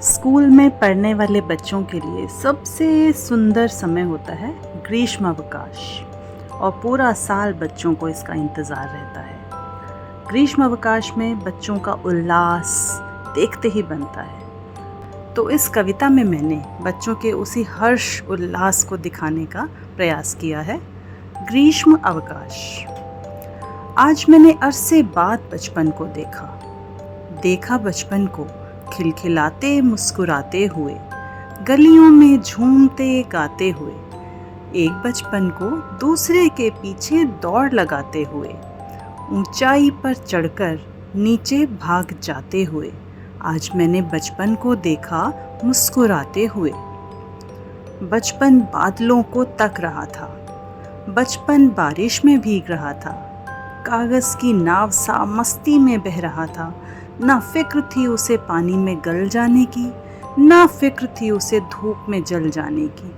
School में पढ़ने वाले बच्चों के लिए सबसे सुंदर समय होता है ग्रीष्म अवकाश। और पूरा साल बच्चों को इसका इंतज़ार रहता है। ग्रीष्म अवकाश में बच्चों का उल्लास देखते ही बनता है। तो इस कविता में मैंने बच्चों के उसी हर्ष उल्लास को दिखाने का प्रयास किया है। ग्रीष्म अवकाश। आज मैंने अरसे बाद बचपन को देखा बचपन को खिलखिलाते मुस्कुराते हुए, गलियों में झूमते गाते हुए, एक बचपन को दूसरे के पीछे दौड़ लगाते हुए, ऊंचाई पर चढ़कर नीचे भाग जाते हुए। आज मैंने बचपन को देखा मुस्कुराते हुए। बचपन बादलों को तक रहा था, बचपन बारिश में भीग रहा था, कागज़ की नाव सा मस्ती में बह रहा था। ना फिक्र थी उसे पानी में गल जाने की, ना फिक्र थी उसे धूप में जल जाने की,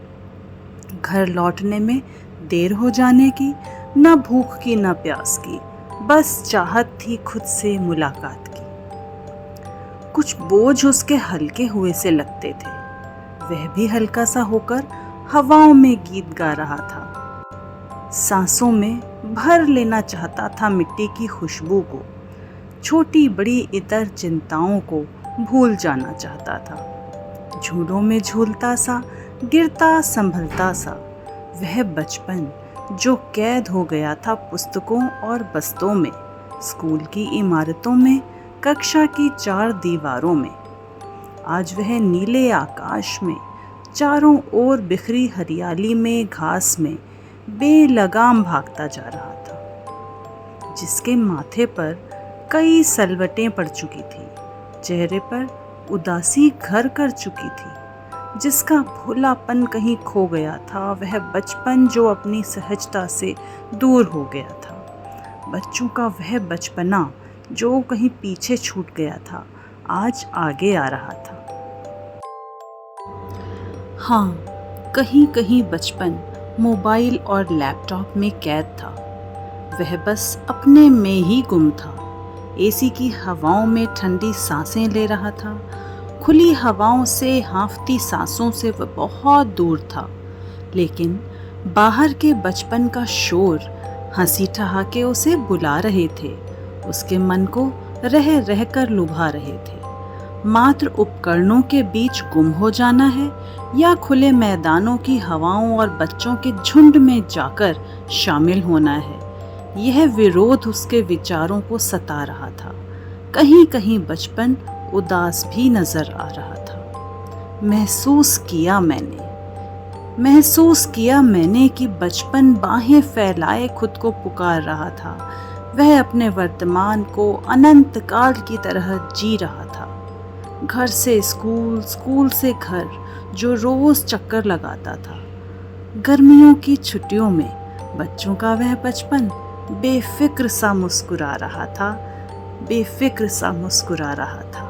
घर लौटने में देर हो जाने की, ना भूख की ना प्यास की, बस चाहत थी खुद से मुलाकात की। कुछ बोझ उसके हल्के हुए से लगते थे, वह भी हल्का सा होकर हवाओं में गीत गा रहा था। सांसों में भर लेना चाहता था मिट्टी की खुशबू को, छोटी बड़ी इतर चिंताओं को भूल जाना चाहता था। झूलों में झूलता सा, गिरता संभलता सा, वह बचपन जो कैद हो गया था पुस्तकों और बस्तों में, स्कूल की इमारतों में, कक्षा की 4 दीवारों में। आज वह नीले आकाश में, चारों ओर बिखरी हरियाली में, घास में बेलगाम भागता जा रहा था। जिसके माथे पर कई सलवटें पड़ चुकी थी, चेहरे पर उदासी घर कर चुकी थी, जिसका भोलापन कहीं खो गया था, वह बचपन जो अपनी सहजता से दूर हो गया था। बच्चों का वह बचपना जो कहीं पीछे छूट गया था, आज आगे आ रहा था। हाँ, कहीं कहीं बचपन मोबाइल और लैपटॉप में कैद था। वह बस अपने में ही गुम था। एसी की हवाओं में ठंडी सांसें ले रहा था। खुली हवाओं से, हाँफती सांसों से वह बहुत दूर था। लेकिन बाहर के बचपन का शोर, हंसी ठहाके उसे बुला रहे थे, उसके मन को रह रह कर लुभा रहे थे। मात्र उपकरणों के बीच गुम हो जाना है या खुले मैदानों की हवाओं और बच्चों के झुंड में जाकर शामिल होना है, यह विरोध उसके विचारों को सता रहा था। कहीं कहीं बचपन उदास भी नजर आ रहा था। महसूस किया मैंने कि बचपन बाहें फैलाए खुद को पुकार रहा था। वह अपने वर्तमान को अनंत काल की तरह जी रहा था। घर से स्कूल, स्कूल से घर, जो रोज चक्कर लगाता था। गर्मियों की छुट्टियों में बच्चों का वह बचपन बेफिक्र सा मुस्कुरा रहा था।